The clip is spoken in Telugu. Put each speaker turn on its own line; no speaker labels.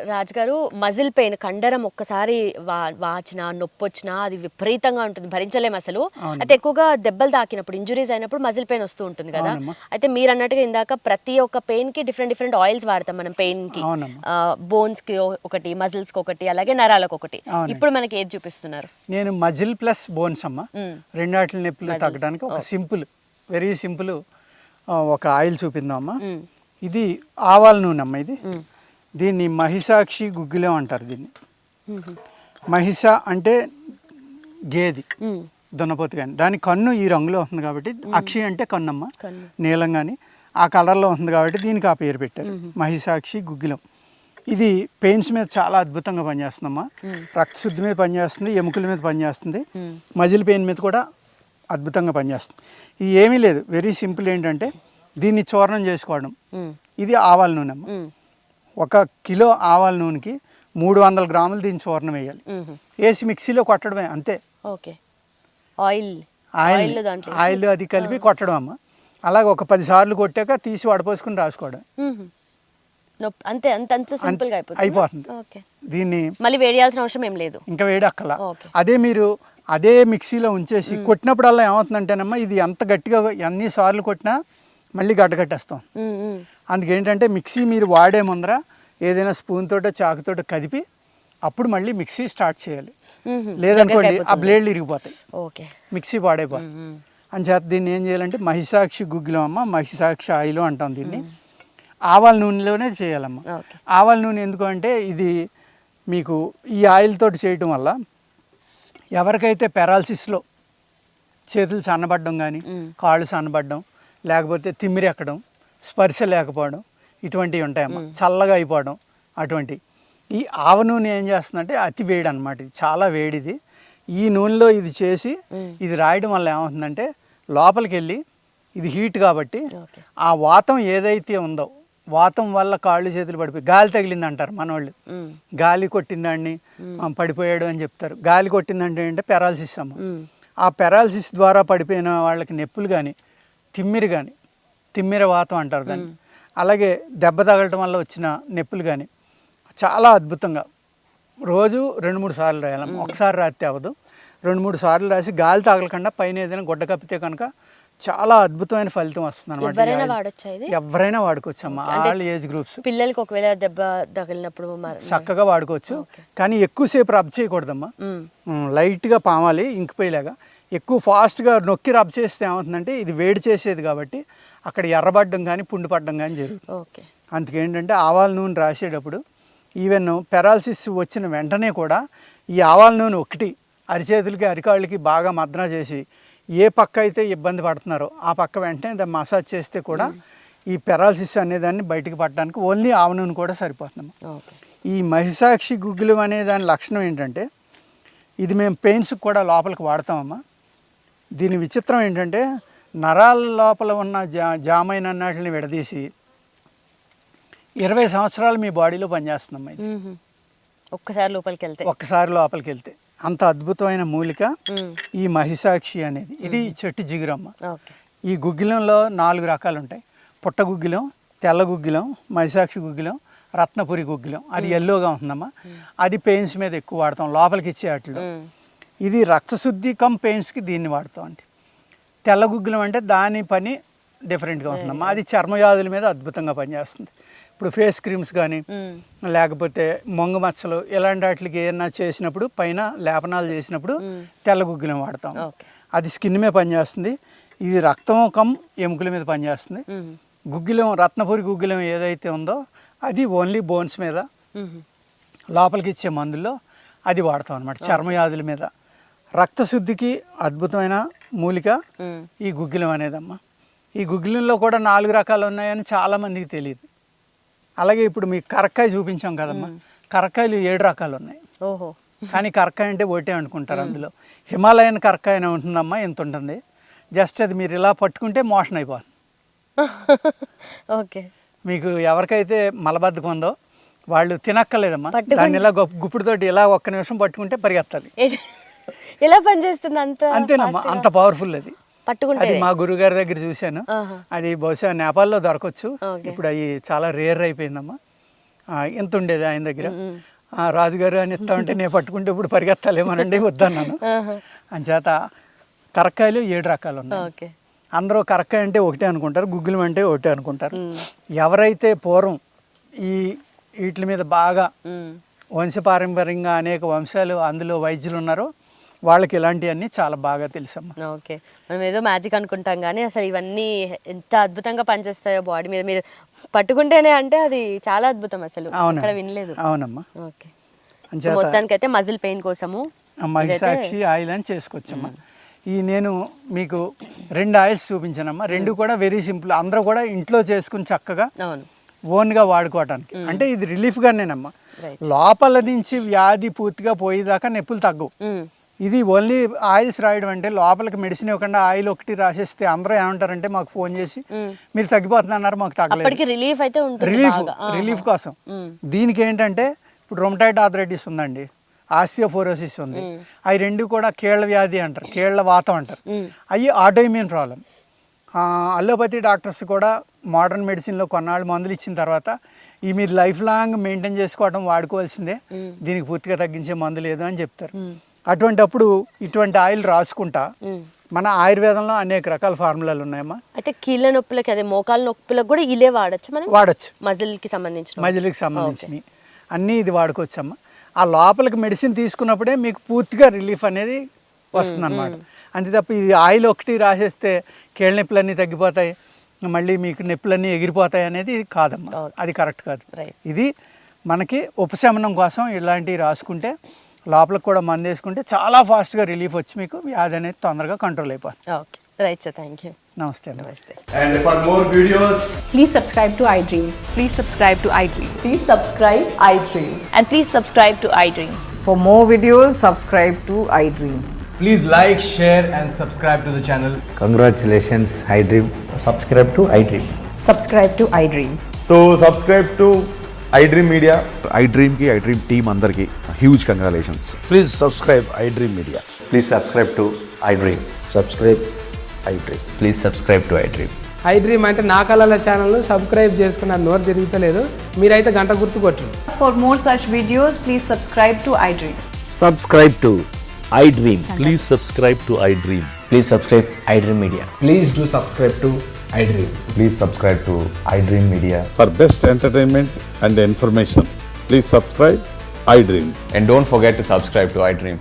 రాజుగారు మజిల్ పెయిన్ కండరం ఒక్కసారి వాచినా నొప్పి వచ్చినా అది విపరీతంగా ఉంటుంది, భరించలేము అసలు. అయితే ఎక్కువగా దెబ్బలు తాకినప్పుడు ఇంజురీస్ అయినప్పుడు మజిల్ పెయిన్ వస్తూ ఉంటుంది కదా. అయితే మీరు అన్నట్టుగా ఇందాక ప్రతి ఒక్క పెయిన్ కి డిఫరెంట్ ఆయిల్స్ వాడతాం మనం. పెయిన్ కి బోన్స్ కి ఒకటి, మజిల్స్ కి ఒకటి, అలాగే నరాలకు ఒకటి. ఇప్పుడు మనకి ఏది చూపిస్తున్నారు?
నేను మజిల్ ప్లస్ బోన్స్ అమ్మ, రెండాటి నొప్పులు తగ్గడానికి ఒక సింపుల్, వెరీ సింపుల్ ఒక ఆయిల్ చూపిందాం అమ్మ. ఇది ఆవాల నూనె అమ్మ. దీన్ని మహిషాక్షి గుగ్గిలం అంటారు. దీన్ని మహిష అంటే గేది, దున్నపోతు. కానీ దాని కన్ను ఈ రంగులో వస్తుంది కాబట్టి అక్షి అంటే కన్నమ్మ, నీలం కానీ ఆ కలర్లో ఉంది కాబట్టి దీనికి ఆ పేరు పెట్టారు, మహిషాక్షి గుగ్గిలం. ఇది పెయిన్స్ మీద చాలా అద్భుతంగా పనిచేస్తుందమ్మా. రక్తశుద్ధి మీద పనిచేస్తుంది, ఎముకల మీద పనిచేస్తుంది, మజిల్ పెయిన్ మీద కూడా అద్భుతంగా పనిచేస్తుంది. ఇది ఏమీ లేదు, వెరీ సింపుల్. ఏంటంటే దీన్ని చూర్ణం చేసుకోవడం. ఇది ఆవాల నూనె అమ్మ. 1 కిలో ఆవాల నూనెకి 300 గ్రాములు దీన్ని చూర్ణం వేయాలి. వేసి మిక్సీలో కొట్టడమే, అంతే.
ఓకే, ఆయిల్
అది కలిపి కొట్టడం అమ్మ. అలాగే ఒక 10 సార్లు కొట్టాక తీసి వడపోసుకుని రాసుకోవడం,
అంతే.
అయిపోతుంది. దీన్ని
మళ్ళీ వేయాల్సిన అవసరం ఏం లేదు,
ఇంకా వేడి అక్కల. అదే మిక్సీలో ఉంచేసి కొట్టినప్పుడల్లా ఏమవుతుందంటేనమ్మా, ఇది ఎంత గట్టిగా ఎన్ని సార్లు కొట్టినా మళ్ళీ గడ్డగట్టేస్తాం. అందుకేంటంటే మిక్సీ మీరు వాడే ముందర ఏదైనా స్పూన్ తోటో చాకుతోటో కదిపి అప్పుడు మళ్ళీ మిక్సీ స్టార్ట్ చేయాలి. లేదనుకోండి ఆ బ్లేడ్లు ఇరిగిపోతాయి, మిక్సీ పాడైపోతుంది. అంచేత దీన్ని ఏం చేయాలంటే మహిషాక్షి గుగ్గిలం అమ్మ, మహిషాక్షి ఆయిల్ అంటాం దీన్ని. ఆవాల నూనెలోనే చేయాలమ్మా. ఆవాల నూనె ఎందుకు అంటే ఇది మీకు ఈ ఆయిల్ తోటి చేయటం వల్ల ఎవరికైతే పెరాలసిస్లో చేతులు సన్నబడ్డం కానీ, కాళ్ళు సన్నబడ్డం, లేకపోతే తిమ్మిరి ఎక్కడం, స్పర్శ లేకపోవడం, ఇటువంటివి ఉంటాయమ్మా. చల్లగా అయిపోవడం, అటువంటి. ఈ ఆవ నూనె ఏం చేస్తుందంటే అతి వేడి అనమాట. ఇది చాలా వేడిది. ఈ నూనెలో ఇది చేసి ఇది రాయడం వల్ల ఏమవుతుందంటే లోపలికి వెళ్ళి, ఇది హీట్ కాబట్టి ఆ వాతం ఏదైతే ఉందో, వాతం వల్ల కాళ్ళు చేతులు పడిపోయి, గాలి తగిలింది అంటారు మనవాళ్ళు. గాలి కొట్టిందాన్ని పడిపోయాడు అని చెప్తారు. గాలి కొట్టిందంటే అంటే పెరాలసిస్ అమ్మ. ఆ పెరాలసిస్ ద్వారా పడిపోయిన వాళ్ళకి నొప్పులు కానీ, తిమ్మిరి కానీ, తిమ్మిర వాతం అంటారు దాన్ని. అలాగే దెబ్బ తగలటం వల్ల వచ్చిన నొప్పులు కానీ చాలా అద్భుతంగా రోజు 2-3 సార్లు రాయాలమ్మ. ఒకసారి రాస్తే అవ్వదు, 2-3 సార్లు రాసి గాలి తగలకుండా పైన ఏదైనా గుడ్డ కప్పితే కనుక చాలా అద్భుతమైన ఫలితం వస్తుంది అనమాట. ఎవరైనా వాడుకోవచ్చు అమ్మా, ఆల్ ఏజ్ గ్రూప్స్.
పిల్లలకి ఒకవేళ దెబ్బ తగిలినప్పుడు
చక్కగా వాడుకోవచ్చు. కానీ ఎక్కువసేపు రబ్ చేయకూడదమ్మా, లైట్గా పామాలి ఇంకిపోయేలాగా. ఎక్కువ ఫాస్ట్గా నొక్కి రబ్ చేస్తే ఏమవుతుందంటే ఇది వేడి చేసేది కాబట్టి అక్కడ ఎర్రబడ్డం కానీ పుండు పడ్డం కానీ జరుగుతుంది. అందుకేంటంటే ఆవాల నూనె రాసేటప్పుడు ఈవెన్ పెరాలసిస్ వచ్చిన వెంటనే కూడా ఈ ఆవాల నూనె ఒకటి అరిచేతులకి అరికాళ్ళకి బాగా మద్న చేసి ఏ పక్క అయితే ఇబ్బంది పడుతున్నారో ఆ పక్క వెంటనే దాన్ని మసాజ్ చేస్తే కూడా ఈ పెరాలసిస్ అనేదాన్ని బయటికి పడడానికి ఓన్లీ ఆవ నూనె కూడా సరిపోతుంది. ఈ మహిషాక్షి గుగ్గిలం అనే దాని లక్షణం ఏంటంటే ఇది మేము పెయిన్స్కి కూడా లోపలికి వాడతామమ్మా. దీని విచిత్రం ఏంటంటే నరాల లోపల ఉన్న జామైన అన్నిటిని విడదీసి 20 సంవత్సరాలు మీ బాడీలో పనిచేస్తుందమ్మా. ఇది ఒక్కసారి లోపలికి వెళ్తే అంత అద్భుతమైన మూలిక ఈ మహిషాక్షి అనేది. ఇది చెట్టు జిగురమ్మ. ఈ గుగ్గిలంలో 4 రకాలు ఉంటాయి. పుట్ట గుగ్గిలం, తెల్ల గుగ్గిలం, మహిషాక్షి గుగ్గిలం, రత్నపురి గుగ్గిలం. అది ఎల్లోగా ఉంటుందమ్మా. అది పెయిన్స్ మీద ఎక్కువ వాడతాం, లోపలికి ఇచ్చే వాటిలో. ఇది రక్తశుద్ధి కమ్ పెయిన్స్కి దీన్ని వాడతాం. అంటే తెల్ల గుగ్గిలం అంటే దాని పని డిఫరెంట్గా ఉంటుందమ్మా. అది చర్మవ్యాధుల మీద అద్భుతంగా పనిచేస్తుంది. ఇప్పుడు ఫేస్ క్రీమ్స్ కానీ లేకపోతే మొంగ మచ్చలు ఇలాంటి వాటికి ఏమన్నా చేసినప్పుడు పైన లేపనాలు చేసినప్పుడు తెల్ల గుగ్గిలం వాడతాం. అది స్కిన్ మీద పనిచేస్తుంది. ఇది రక్తం కమ్ ఎముకల మీద పనిచేస్తుంది. గుగ్గిలం, రత్నపురి గుగ్గిలం ఏదైతే ఉందో అది ఓన్లీ బోన్స్ మీద లోపలికి ఇచ్చే మందుల్లో అది వాడతాం అనమాట. చర్మవ్యాధుల మీద, రక్తశుద్ధికి అద్భుతమైన మూలిక ఈ గుగ్గిలం అనేదమ్మా. ఈ గుగ్గిలంలో కూడా 4 రకాలు ఉన్నాయని చాలామందికి తెలియదు. అలాగే ఇప్పుడు మీకు కరక్కాయ చూపించాం కదమ్మా, కరక్కాయలు 7 రకాలు ఉన్నాయి. కానీ కరక్కాయ అంటే ఒకటే అనుకుంటారు. అందులో హిమాలయన్ కరక్కాయ అని ఉంటుందమ్మా, ఎంత ఉంటుంది. జస్ట్ అది మీరు ఇలా పట్టుకుంటే మోషన్ అయిపోతుంది. మీకు ఎవరికైతే మలబద్ధకం ఉందో వాళ్ళు తినక్కర్లేదమ్మా, దాన్ని ఇలా గుప్పుడుతోటి ఇలా 1 నిమిషం పట్టుకుంటే పరిగెత్తాలి.
ఎలా పనిచేస్తుంది?
అంతేనమ్మా, అంత పవర్ఫుల్ అది. అది మా గురుగారి దగ్గర చూశాను. అది బహుశా నేపాల్లో దొరకవచ్చు. ఇప్పుడు అవి చాలా రేర్ అయిపోయిందమ్మా. ఎంత ఉండేది ఆయన దగ్గర. రాజుగారు అని ఇస్తామంటే నేను పట్టుకుంటే ఇప్పుడు పరిగెత్తాలేమోనండి వద్దన్నాను. అంచేత కరక్కాయలు 7 రకాలు ఉన్నాయి.
ఓకే.
అందరూ కరక్కాయ అంటే ఒకటే అనుకుంటారు, గుగ్గులం అంటే ఒకటే అనుకుంటారు. ఎవరైతే పూర్వం ఈ వీటి మీద బాగా వంశపారంపర్యంగా అనేక వంశాలు అందులో వైద్యులు ఉన్నారో వాళ్ళకి ఇలాంటివన్నీ చాలా బాగా తెలుసమ్మా.
ఓకే. మనం ఏదో మ్యాజిక్ అనుకుంటాం కానీ అసలు ఇవన్నీ ఎంత అద్భుతంగా పనిచేస్తాయో బాడీ మీద. మీరు పట్టుకుంటేనే అంటే అది చాలా అద్భుతం అసలు. ఇక్కడ వినలేదు.
అవునమ్మా.
ఓకే. మొత్తానికి అయితే మజిల్ పెయిన్ కోసము
మహిషాక్షి ఆయిల్ అని చేసుకోవచ్చమ్మా. ఈ నేను మీకు 2 ఆయిల్స్ చూపించానమ్మా. 2 కూడా వెరీ సింపుల్, అందరూ కూడా ఇంట్లో చేసుకుని చక్కగా ఓన్గా వాడుకోవటానికి. అంటే ఇది రిలీఫ్గానేనమ్మా. లోపల నుంచి వ్యాధి పూర్తిగా పోయేదాకా నొప్పులు తగ్గవు. ఇది ఓన్లీ ఆయిల్స్ రాయడం అంటే లోపలికి మెడిసిన్ ఇవ్వకుండా ఆయిల్ ఒకటి రాసేస్తే అందరూ ఏమంటారంటే మాకు ఫోన్ చేసి మీరు తగ్గిపోతున్నారు, మాకు తగ్గలేదు. రిలీఫ్ కోసం. దీనికి ఏంటంటే ఇప్పుడు రొమటాయిడ్ ఆర్థరైటిస్ ఉందండి, ఆస్టియోపోరోసిస్ ఉంది, అవి 2 కూడా కీళ్ళ వ్యాధి అంటారు, కీళ్ళ వాతం అంటారు. అవి ఆటోఇమ్యూన్ ప్రాబ్లం. అల్లోపతి డాక్టర్స్ కూడా మోడర్న్ మెడిసిన్లో కొన్నాళ్ళు మందులు ఇచ్చిన తర్వాత ఈ మీరు లైఫ్ లాంగ్ మెయింటైన్ చేసుకోవడం వాడుకోవాల్సిందే, దీనికి పూర్తిగా తగ్గించే మందు లేదు అని చెప్తారు. అటువంటప్పుడు ఇటువంటి ఆయిల్ రాసుకుంటా మన ఆయుర్వేదంలో అనేక రకాల ఫార్ములాలు ఉన్నాయమ్మా.
అయితే కీళ్ళ నొప్పులకి, అదే మోకాల నొప్పులకు కూడా ఇలే వాడచ్చు. మజిల్కి సంబంధించినవి అన్నీ ఇది వాడుకోవచ్చమ్మా. ఆ లోపలికి మెడిసిన్ తీసుకున్నప్పుడే మీకు పూర్తిగా రిలీఫ్ అనేది వస్తుంది అనమాట. అంతే తప్ప ఇది ఆయిల్ ఒకటి రాసేస్తే కీళ్ళ నొప్పులన్నీ తగ్గిపోతాయి, మళ్ళీ మీకు నొప్పులన్నీ ఎగిరిపోతాయి అనేది కాదమ్మా. అది కరెక్ట్ కాదు. ఇది మనకి ఉపశమనం కోసం ఇలాంటివి రాసుకుంటే లోపలికి కూడా మందు వేసుకుంటే చాలా ఫాస్ట్గా రిలీఫ్ వచ్చి మీకు వ్యాధి అనేది తొందరగా కంట్రోల్ అయిపోతుంది. Okay, right sir, thank you.
నమస్తే.
And for more videos,
please subscribe to iDream.
Please subscribe to iDream.
Please subscribe iDream.
And please subscribe to iDream.
For more videos, subscribe to iDream.
please like, share and subscribe to the channel.
Congratulations, iDream.
Subscribe to iDream.
Subscribe to iDream.
So subscribe to iDream Media.
iDream ki iDream team andarki huge congratulations.
Please subscribe iDream Media.
Please subscribe to iDream.
Subscribe iDream.
Please subscribe to iDream.
iDream అంటే నా కళల ఛానల్ను సబ్స్క్రైబ్ చేసుకున్న నోరు తిరుగుతలేదు, మీరైతే గంట గుర్తు కొట్టండి.
For more such videos, please subscribe to iDream.
Subscribe to iDream. Please subscribe to iDream.
Please subscribe iDream Media.
Please do subscribe to iDream.
Please subscribe to iDream Media.
For best entertainment and information, please subscribe iDream.
And don't forget to subscribe to iDream.